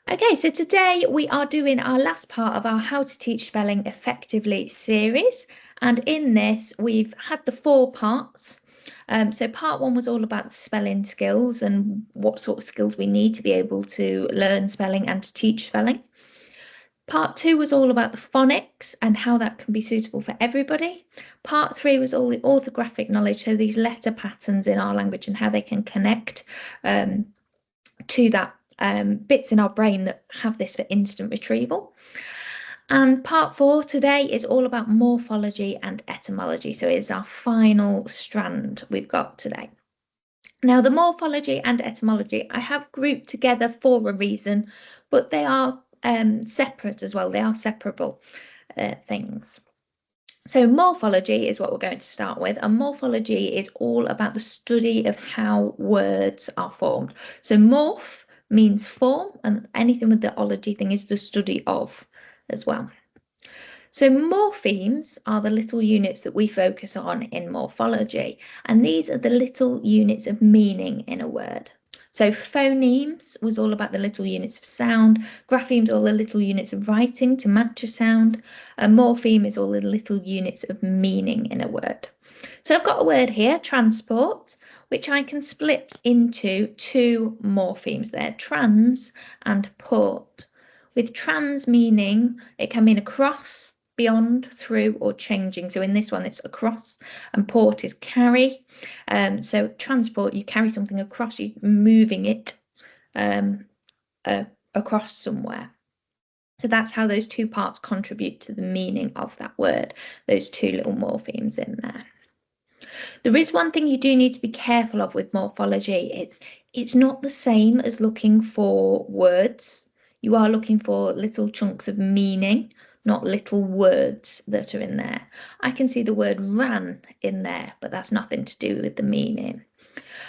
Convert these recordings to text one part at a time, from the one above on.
Okay, so today we are doing our last part of our How to Teach Spelling Effectively series. And in this, we've had the 4 parts. So part 1 was all about the spelling skills and what sort of skills we need to be able to learn spelling and to teach spelling. Part 2 was all about the phonics and how that can be suitable for everybody. Part 3 was all the orthographic knowledge, so these letter patterns in our language and how they can connect to that bits in our brain that have this for instant retrieval. And part 4 today is all about morphology and etymology. So it's our final strand we've got today. Now, the morphology and etymology I have grouped together for a reason, but they are separate as well. They are separable things. So morphology is what we're going to start with, and morphology is all about the study of how words are formed. So morph means form, and anything with the ology thing is the study of as well. So morphemes are the little units that we focus on in morphology, and these are the little units of meaning in a word. So phonemes was all about the little units of sound, graphemes all the little units of writing to match a sound, and morpheme is all the little units of meaning in a word. So I've got a word here, transport, which I can split into 2 morphemes there, trans and port. With trans meaning, it can mean across, beyond, through, or changing. So in this one, it's across, and port is carry. So transport, you carry something across, you're moving it across somewhere. So that's how those 2 parts contribute to the meaning of that word, those 2 little morphemes in there. There is one thing you do need to be careful of with morphology. It's not the same as looking for words. You are looking for little chunks of meaning, not little words that are in there. I can see the word ran in there, but that's nothing to do with the meaning.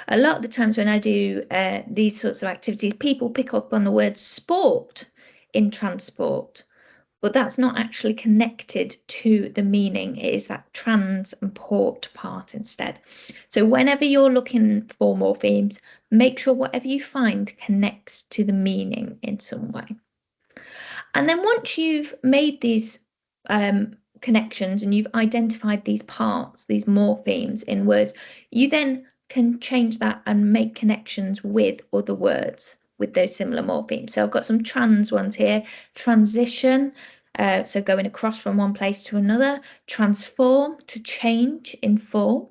A lot of the times when I do these sorts of activities, people pick up on the word sport in transport, but that's not actually connected to the meaning. It is that trans and port part instead. So whenever you're looking for morphemes, make sure whatever you find connects to the meaning in some way. And then once you've made these connections and you've identified these parts, these morphemes in words, you then can change that and make connections with other words with those similar morphemes. So I've got some trans ones here, transition, so going across from one place to another, transform, to change in form,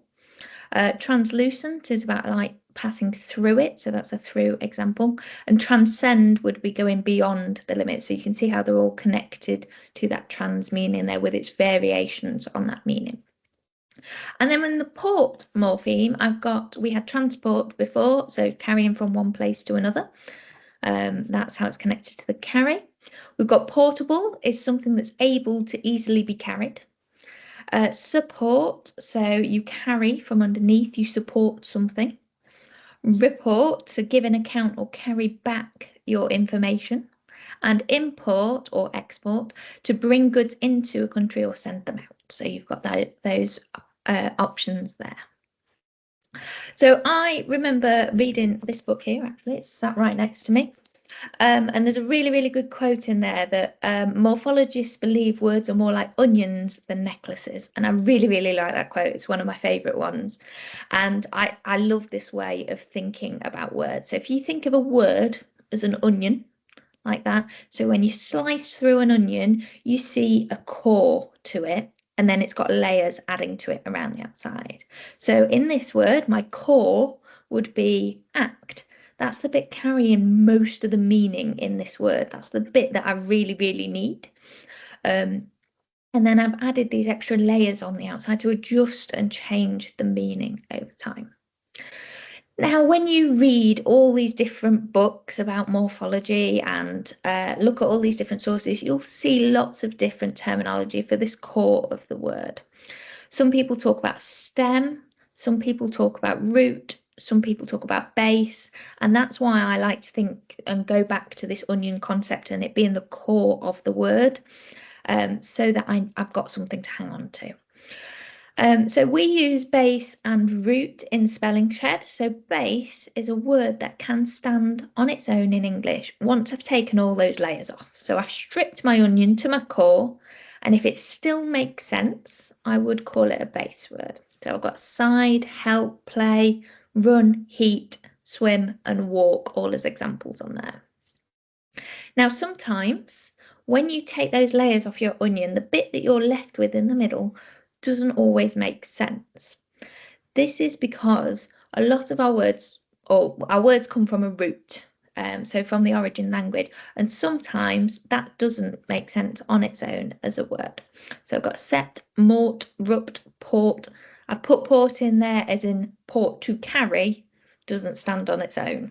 translucent is about like passing through it, so that's a through example, and transcend would be going beyond the limit. So you can see how they're all connected to that trans meaning there with its variations on that meaning. And then in the port morpheme, we had transport before, so carrying from one place to another. That's how it's connected to the carry. We've got portable is something that's able to easily be carried. Support, so you carry from underneath, you support something. Report, so give an account or carry back your information. And import or export, to bring goods into a country or send them out. So you've got those options there. So I remember reading this book here, actually, it's sat right next to me. And there's a really, really good quote in there that morphologists believe words are more like onions than necklaces. And I really, really like that quote. It's one of my favourite ones. And I love this way of thinking about words. So if you think of a word as an onion, like that, so when you slice through an onion, you see a core to it, and then it's got layers adding to it around the outside. So in this word, my core would be act. That's the bit carrying most of the meaning in this word. That's the bit that I really, really need. And then I've added these extra layers on the outside to adjust and change the meaning over time. Now, when you read all these different books about morphology and look at all these different sources, you'll see lots of different terminology for this core of the word. Some people talk about stem, some people talk about root, some people talk about base, and that's why I like to think and go back to this onion concept and it being the core of the word, so that I've got something to hang on to. So we use base and root in Spelling Shed. So base is a word that can stand on its own in English once I've taken all those layers off. So I've stripped my onion to my core, and if it still makes sense, I would call it a base word. So I've got side, help, play, run, heat, swim, and walk, all as examples on there. Now, sometimes when you take those layers off your onion, the bit that you're left with in the middle doesn't always make sense. This is because a lot of our words, or our words come from a root, so from the origin language, and sometimes that doesn't make sense on its own as a word. So I've got set, mort, rupt, port. I've put port in there as in port to carry, doesn't stand on its own.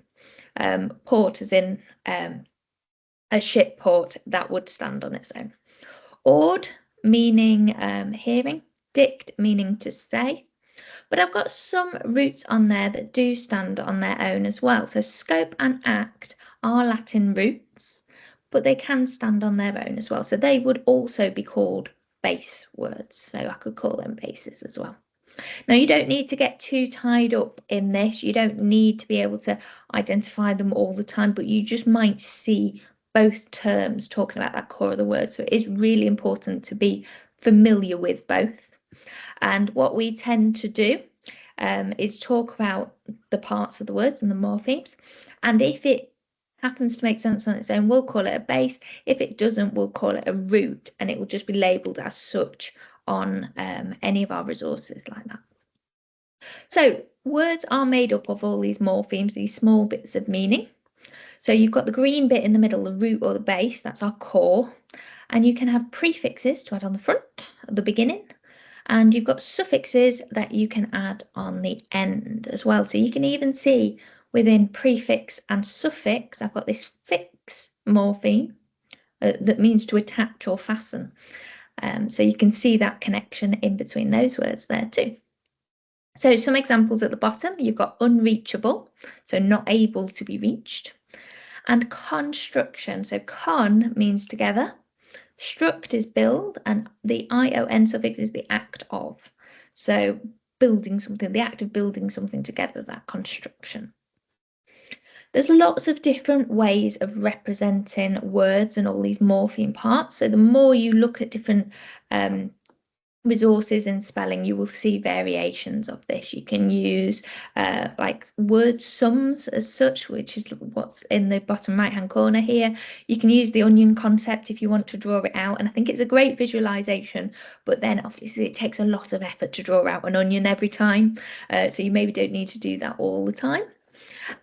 Port as in a ship port, that would stand on its own. Ord, meaning hearing. Dict, meaning to say. But I've got some roots on there that do stand on their own as well. So scope and act are Latin roots, but they can stand on their own as well. So they would also be called base words. So I could call them bases as well. Now, you don't need to get too tied up in this. You don't need to be able to identify them all the time, but you just might see both terms talking about that core of the word. So it is really important to be familiar with both. And what we tend to do is talk about the parts of the words and the morphemes. And if it happens to make sense on its own, we'll call it a base. If it doesn't, we'll call it a root, and it will just be labelled as such on any of our resources like that. So words are made up of all these morphemes, these small bits of meaning. So you've got the green bit in the middle, the root or the base, that's our core. And you can have prefixes to add on the front, at the beginning. And you've got suffixes that you can add on the end as well. So you can even see within prefix and suffix, I've got this fix morpheme that means to attach or fasten. So you can see that connection in between those words there too. So some examples at the bottom, you've got unreachable, so not able to be reached. And construction, so con means together. Struct is build, and the ion suffix is the act of. So building something, the act of building something together, that construction. There's lots of different ways of representing words and all these morpheme parts. So the more you look at different resources in spelling, you will see variations of this. You can use like word sums as such, which is what's in the bottom right hand corner here. You can use the onion concept if you want to draw it out, and I think it's a great visualization, but then obviously it takes a lot of effort to draw out an onion every time, so you maybe don't need to do that all the time.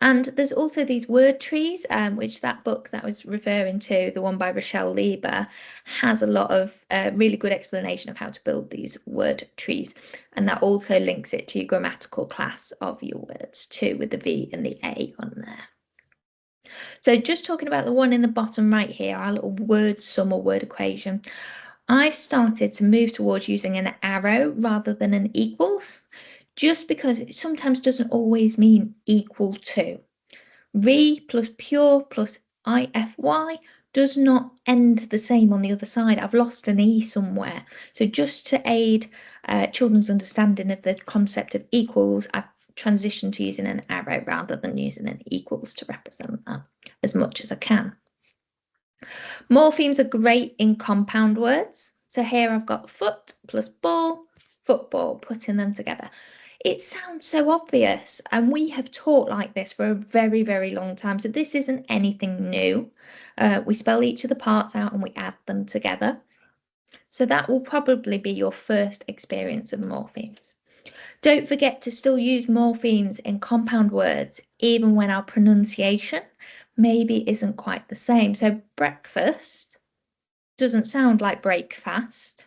And there's also these word trees, which that book that I was referring to, the one by Rochelle Lieber, has a lot of really good explanation of how to build these word trees. And that also links it to your grammatical class of your words too, with the V and the A on there. So just talking about the one in the bottom right here, our little word sum or word equation, I've started to move towards using an arrow rather than an equals, just because it sometimes doesn't always mean equal to. Re plus pure plus ify does not end the same on the other side. I've lost an E somewhere. So just to aid children's understanding of the concept of equals, I've transitioned to using an arrow rather than using an equals to represent that as much as I can. Morphemes are great in compound words. So here I've got foot plus ball, football, putting them together. It sounds so obvious, and we have taught like this for a very, very long time. So this isn't anything new. We spell each of the parts out and we add them together. So that will probably be your first experience of morphemes. Don't forget to still use morphemes in compound words, even when our pronunciation maybe isn't quite the same. So breakfast doesn't sound like break fast,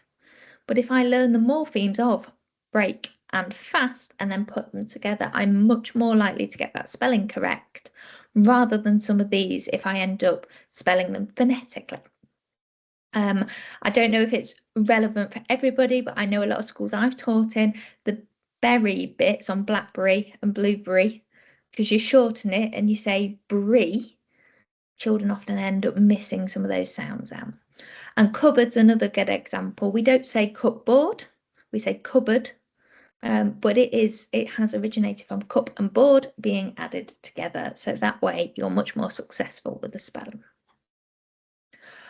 but if I learn the morphemes of break and fast and then put them together, I'm much more likely to get that spelling correct rather than some of these if I end up spelling them phonetically. I don't know if it's relevant for everybody, but I know a lot of schools I've taught in, the berry bits on blackberry and blueberry, because you shorten it and you say brie, children often end up missing some of those sounds out. And cupboard's another good example. We don't say cupboard, we say cupboard. but it has originated from cup and board being added together. So that way you're much more successful with the spelling.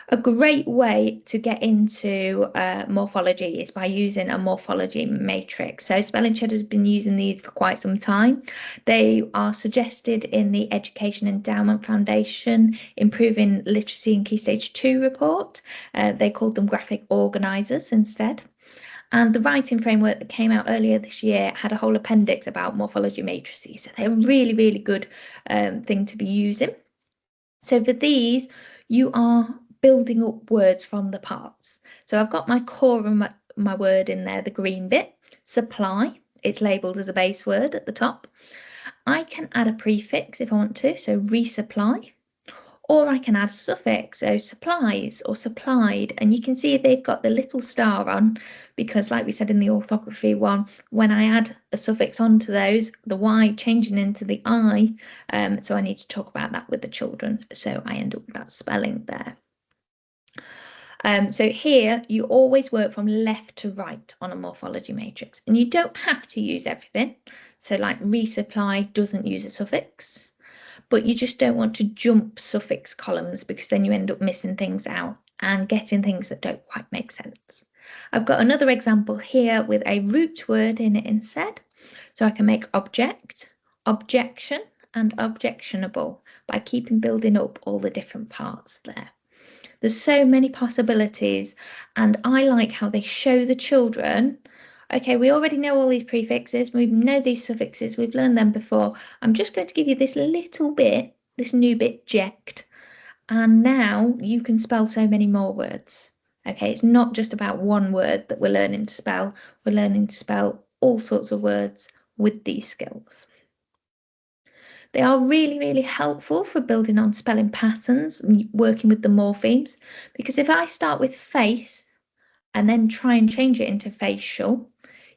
A great way to get into morphology is by using a morphology matrix. So Spelling Shed has been using these for quite some time. They are suggested in the Education Endowment Foundation Improving Literacy in Key Stage 2 report. They called them graphic organisers instead. And the writing framework that came out earlier this year had a whole appendix about morphology matrices. So they're a really, really good thing to be using. So for these, you are building up words from the parts. So I've got my core of my word in there, the green bit, supply. It's labelled as a base word at the top. I can add a prefix if I want to, so resupply. Or I can add a suffix, so supplies or supplied, and you can see they've got the little star on because, like we said in the orthography one, when I add a suffix onto those, the Y changing into the I, so I need to talk about that with the children, so I end up with that spelling there. So here you always work from left to right on a morphology matrix, and you don't have to use everything. So like resupply doesn't use a suffix, but you just don't want to jump suffix columns because then you end up missing things out and getting things that don't quite make sense. I've got another example here with a root word in it instead. So I can make object, objection, and objectionable by keeping building up all the different parts there. There's so many possibilities, and I like how they show the children, okay, we already know all these prefixes, we know these suffixes, we've learned them before. I'm just going to give you this little bit, this new bit, ject, and now you can spell so many more words. Okay, it's not just about one word that we're learning to spell, we're learning to spell all sorts of words with these skills. They are really, really helpful for building on spelling patterns and working with the morphemes, because if I start with face and then try and change it into facial,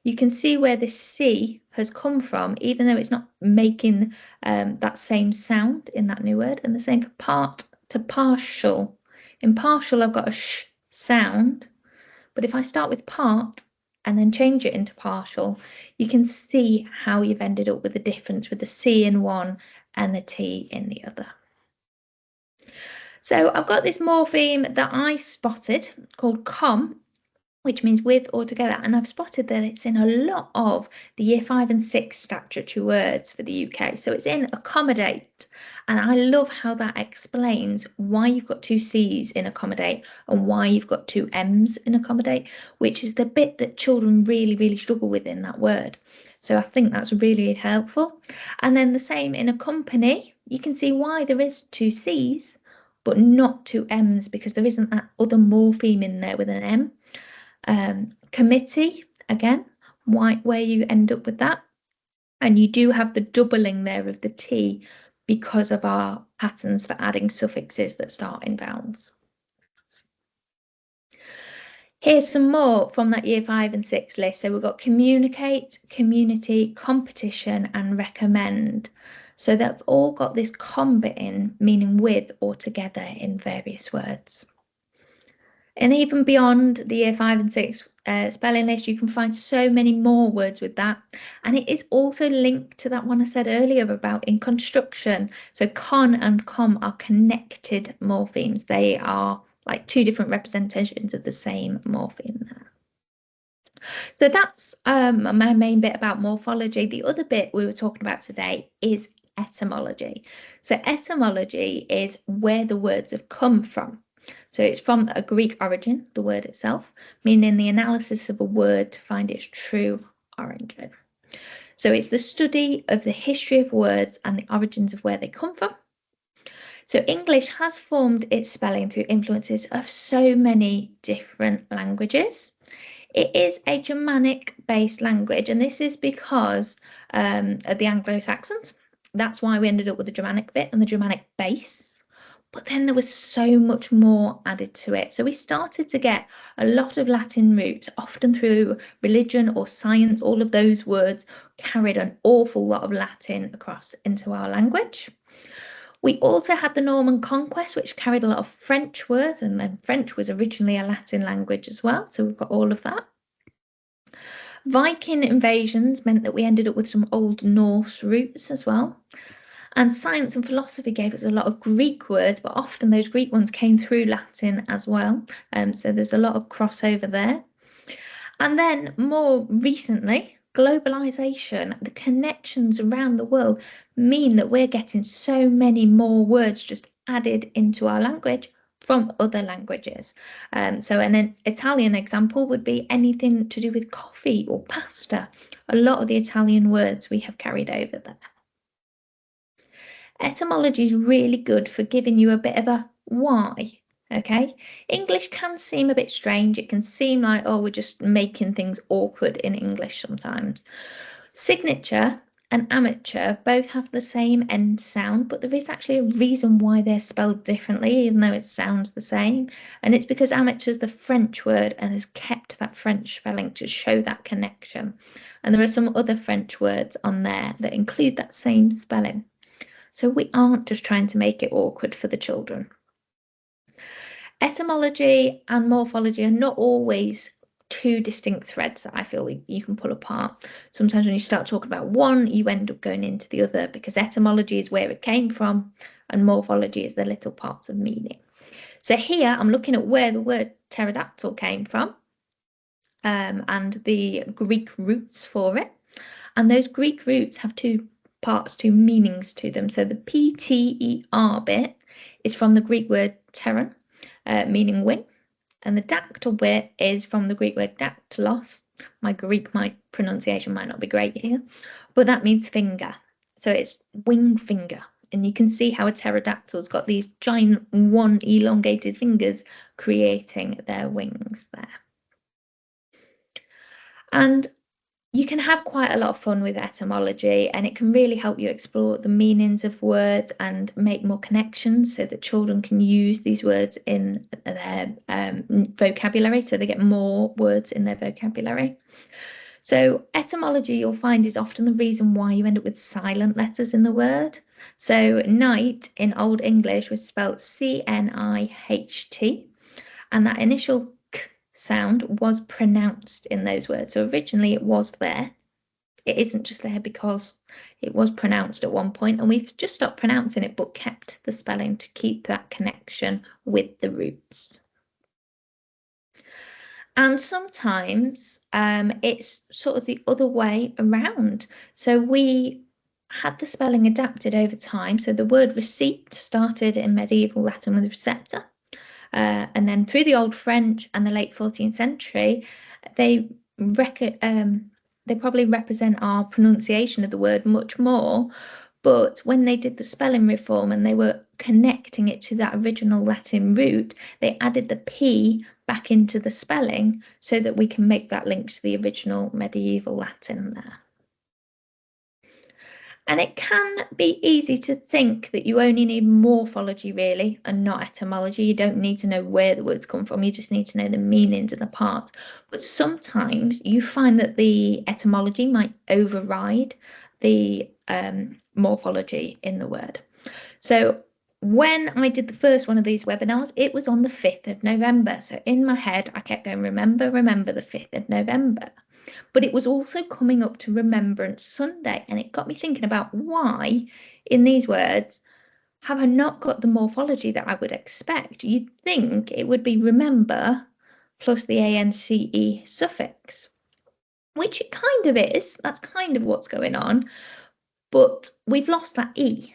you can see where this C has come from, even though it's not making that same sound in that new word. And the same for part to partial. In partial, I've got a sh sound, but if I start with part and then change it into partial, you can see how you've ended up with the difference with the C in one and the T in the other. So I've got this morpheme that I spotted called com, which means with or together, and I've spotted that it's in a lot of the year 5 and 6 statutory words for the UK. So it's in accommodate, and I love how that explains why you've got two C's in accommodate and why you've got two M's in accommodate, which is the bit that children really, really struggle with in that word. So I think that's really helpful. And then the same in accompany, you can see why there is two C's, but not two M's, because there isn't that other morpheme in there with an M. Committee, again, where you end up with that. And you do have the doubling there of the T because of our patterns for adding suffixes that start in vowels. Here's some more from that year 5 and 6 list. So we've got communicate, community, competition, and recommend. So they've all got this com bit in, meaning with or together in various words. And even beyond the year 5 and 6 spelling list, you can find so many more words with that. And it is also linked to that one I said earlier about in construction. So con and com are connected morphemes. They are like two different representations of the same morpheme there. So that's my main bit about morphology. The other bit we were talking about today is etymology. So etymology is where the words have come from. So it's from a Greek origin, the word itself, meaning the analysis of a word to find its true origin. So it's the study of the history of words and the origins of where they come from. So English has formed its spelling through influences of so many different languages. It is a Germanic-based language, and this is because of the Anglo-Saxons. That's why we ended up with the Germanic bit and the Germanic base. But then there was so much more added to it. So we started to get a lot of Latin roots, often through religion or science. All of those words carried an awful lot of Latin across into our language. We also had the Norman conquest, which carried a lot of French words, and then French was originally a Latin language as well. So we've got all of that. Viking invasions meant that we ended up with some Old Norse roots as well. And science and philosophy gave us a lot of Greek words, but often those Greek ones came through Latin as well. So there's a lot of crossover there. And then more recently, globalization, the connections around the world mean that we're getting so many more words just added into our language from other languages. So an Italian example would be anything to do with coffee or pasta. A lot of the Italian words we have carried over there. Etymology is really good for giving you a bit of a why. Okay, English can seem a bit strange. It can seem like, oh, we're just making things awkward in English sometimes. Signature and amateur both have the same end sound, but there is actually a reason why they're spelled differently, even though it sounds the same. And it's because amateur is the French word and has kept that French spelling to show that connection. And there are some other French words on there that include that same spelling. So we aren't just trying to make it awkward for the children. Etymology and morphology are not always two distinct threads that I feel you can pull apart. Sometimes when you start talking about one, you end up going into the other because etymology is where it came from and morphology is the little parts of meaning. So here I'm looking at where the word pterodactyl came from and the Greek roots for it. And those Greek roots have two parts, two meanings to them. So the PTER bit is from the Greek word pteron, meaning wing, and the dactyl bit is from the Greek word dactylos. My Greek pronunciation might not be great here, but that means finger. So it's wing finger. And you can see how a pterodactyl's got these giant one elongated fingers creating their wings there. And you can have quite a lot of fun with etymology, and it can really help you explore the meanings of words and make more connections so that children can use these words in their vocabulary, so they get more words in their vocabulary. So etymology, you'll find, is often the reason why you end up with silent letters in the word. So night in Old English was spelled C-N-I-H-T, and that initial sound was pronounced in those words. So originally it was there. It isn't just there because it was pronounced at one point and we've just stopped pronouncing it but kept the spelling to keep that connection with the roots. And sometimes it's sort of the other way around. So we had the spelling adapted over time. So the word receipt started in medieval Latin with receptor. And then through the Old French and the late 14th century, they probably represent our pronunciation of the word much more. But when they did the spelling reform and they were connecting it to that original Latin root, they added the P back into the spelling so that we can make that link to the original medieval Latin there. And it can be easy to think that you only need morphology really and not etymology. You don't need to know where the words come from. You just need to know the meanings of the parts. But sometimes you find that the etymology might override the morphology in the word. So when I did the first one of these webinars, it was on the 5th of November. So in my head, I kept going, remember the 5th of November. But it was also coming up to Remembrance Sunday, and it got me thinking about why in these words have I not got the morphology that I would expect. You'd think it would be remember plus the ance suffix, which it kind of is. That's kind of what's going on, but we've lost that e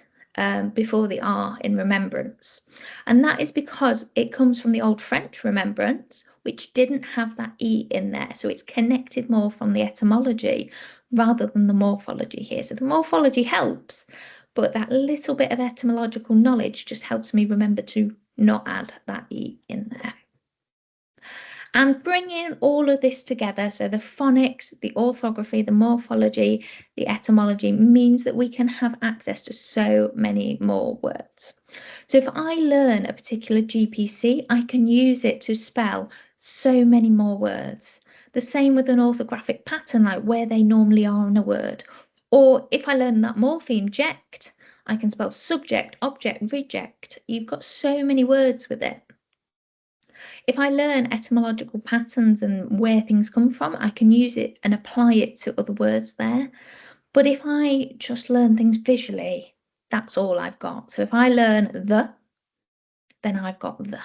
before the r in remembrance, and that is because it comes from the Old French remembrance, which didn't have that e in there, so it's connected more from the etymology rather than the morphology here. So the morphology helps, but that little bit of etymological knowledge just helps me remember to not add that e in there. And bringing all of this together, so the phonics, the orthography, the morphology, the etymology, means that we can have access to so many more words. So if I learn a particular GPC, I can use it to spell so many more words. The same with an orthographic pattern, like where they normally are in a word. Or if I learn that morpheme, ject, I can spell subject, object, reject. You've got so many words with it. If I learn etymological patterns and where things come from, I can use it and apply it to other words there. But if I just learn things visually, that's all I've got. So if I learn then I've got the.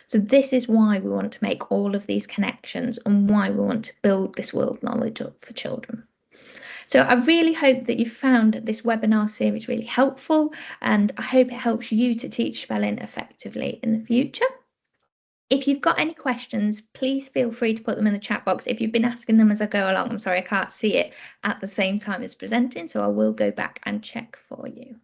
So this is why we want to make all of these connections and why we want to build this world knowledge up for children. So I really hope that you found this webinar series really helpful, and I hope it helps you to teach spelling effectively in the future. If you've got any questions, please feel free to put them in the chat box. If you've been asking them as I go along, I'm sorry I can't see it at the same time as presenting, so I will go back and check for you.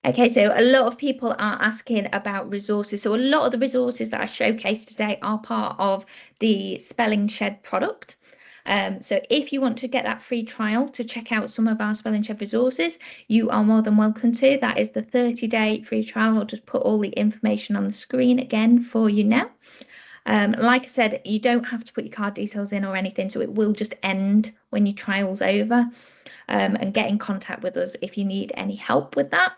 Okay, so a lot of people are asking about resources. So a lot of the resources that I showcased today are part of the Spelling Shed product. So if you want to get that free trial to check out some of our Spelling Shed resources, you are more than welcome to. That is the 30-day free trial. I'll just put all the information on the screen again for you now. Like I said, you don't have to put your card details in or anything, so it will just end when your trial's over. And get in contact with us if you need any help with that.